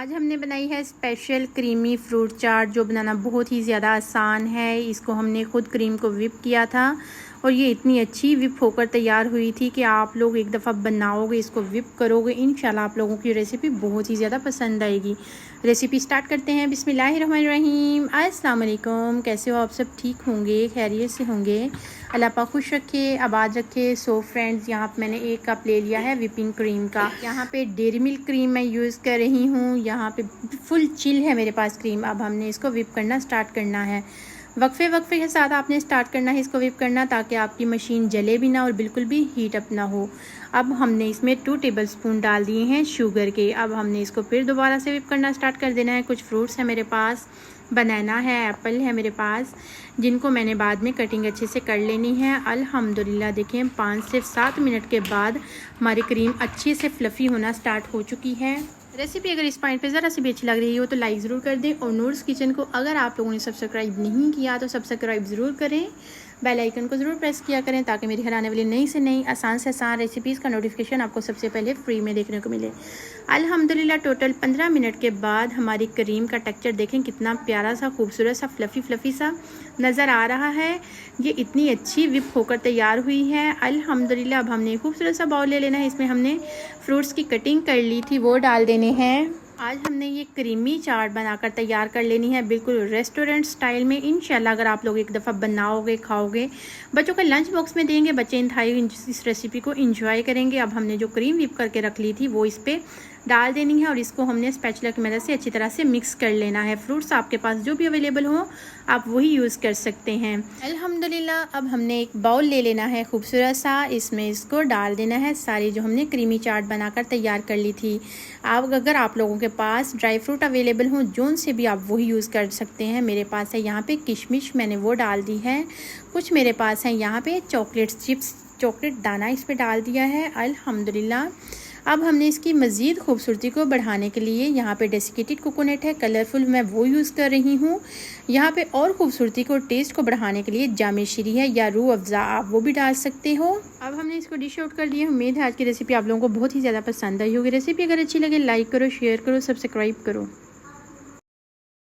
आज हमने बनाई है स्पेशल क्रीमी फ्रूट चाट जो बनाना बहुत ही ज़्यादा आसान है। इसको हमने ख़ुद क्रीम को व्हिप किया था और ये इतनी अच्छी व्हिप होकर तैयार हुई थी कि आप लोग एक दफ़ा बनाओगे, इसको व्हिप करोगे, इंशाल्लाह आप लोगों की रेसिपी बहुत ही ज़्यादा पसंद आएगी। रेसिपी स्टार्ट करते हैं। बिस्मिल्लाहिर्रहमानिर्रहीम। अस्सलाम वालेकुम। कैसे हो आप सब? ठीक होंगे, खैरियत से होंगे। अल्लाह पाक खुश रखे, आबाद रखे। सो फ्रेंड्स, यहाँ पर मैंने 1 कप ले लिया है व्हिपिंग क्रीम का। यहाँ पे डेयरी मिल्क क्रीम मैं यूज़ कर रही हूँ। यहाँ पे फुल चिल है मेरे पास क्रीम। अब हमने इसको व्हिप करना स्टार्ट करना है। वक्फे के साथ आपने स्टार्ट करना है इसको व्हिप करना, ताकि आपकी मशीन जले भी ना और बिल्कुल भी हीट अप ना हो। अब हमने इसमें 2 टेबलस्पून डाल दिए हैं शुगर के। अब हमने इसको फिर दोबारा से व्हिप करना स्टार्ट कर देना है। कुछ फ्रूट्स हैं मेरे पास, बनाना है, एप्पल है मेरे पास, जिनको मैंने बाद में कटिंग अच्छे से कर लेनी है। अल्हम्दुलिल्लाह देखें 5 से 7 मिनट के बाद हमारी क्रीम अच्छे से फ्लफ़ी होना स्टार्ट हो चुकी है। रेसिपी अगर इस पॉइंट पे ज़रा सी भी अच्छी लग रही हो तो लाइक ज़रूर कर दें और नूर्स किचन को अगर आप लोगों ने सब्सक्राइब नहीं किया तो सब्सक्राइब ज़रूर करें। बेल आइकन को ज़रूर प्रेस किया करें ताकि मेरी हर आने वाली नई से नई आसान से आसान रेसिपीज़ का नोटिफिकेशन आपको सबसे पहले फ्री में देखने को मिले। अल्हम्दुलिल्लाह टोटल 15 मिनट के बाद हमारी क्रीम का टेक्सचर देखें कितना प्यारा सा, खूबसूरत सा, फ्लफ़ी सा नज़र आ रहा है। ये इतनी अच्छी व्हिप होकर तैयार हुई है। अल्हम्दुलिल्लाह अब हमने खूबसूरत सा बाउल ले लेना है। इसमें हमने फ्रूट्स की कटिंग कर ली थी, वो डाल देने हैं। आज हमने ये क्रीमी चाट बनाकर तैयार कर लेनी है बिल्कुल रेस्टोरेंट स्टाइल में। इंशाल्लाह अगर आप लोग एक दफ़ा बनाओगे, खाओगे, बच्चों के लंच बॉक्स में देंगे, बच्चे इंतहाई इस रेसिपी को इंजॉय करेंगे। अब हमने जो क्रीम व्हिप करके रख ली थी वो इस पर डाल देनी है और इसको हमने स्पैचुला की मदद से अच्छी तरह से मिक्स कर लेना है। फ्रूट्स आपके पास जो भी अवेलेबल हो आप वही यूज़ कर सकते हैं। अल्हम्दुलिल्लाह अब हमने एक बाउल ले लेना है खूबसूरत सा, इसमें इसको डाल देना है सारी जो हमने क्रीमी चाट बनाकर तैयार कर ली थी। अब अगर आप लोगों के पास ड्राई फ्रूट अवेलेबल हो जोन से भी आप वही यूज़ कर सकते हैं। मेरे पास है यहाँ पे किशमिश, मैंने वो डाल दी है। कुछ मेरे पास है यहाँ पे चॉकलेट चिप्स, चॉकलेट दाना इस पर डाल दिया है। अल्हम्दुलिल्लाह अब हमने इसकी मज़ीद खूबसूरती को बढ़ाने के लिए यहाँ पे डेसिकेटेड कोकोनट है, कलरफुल, मैं वो यूज़ कर रही हूँ। यहाँ पे और खूबसूरती को, टेस्ट को बढ़ाने के लिए जामे शीरी है या रूह अफ़ज़ा, आप वो भी डाल सकते हो। अब हमने इसको डिश आउट कर लिया। उम्मीद है आज की रेसिपी आप लोगों को बहुत ही ज़्यादा पसंद आई होगी। रेसिपी अगर अच्छी लगे लाइक करो, शेयर करो, सब्सक्राइब करो।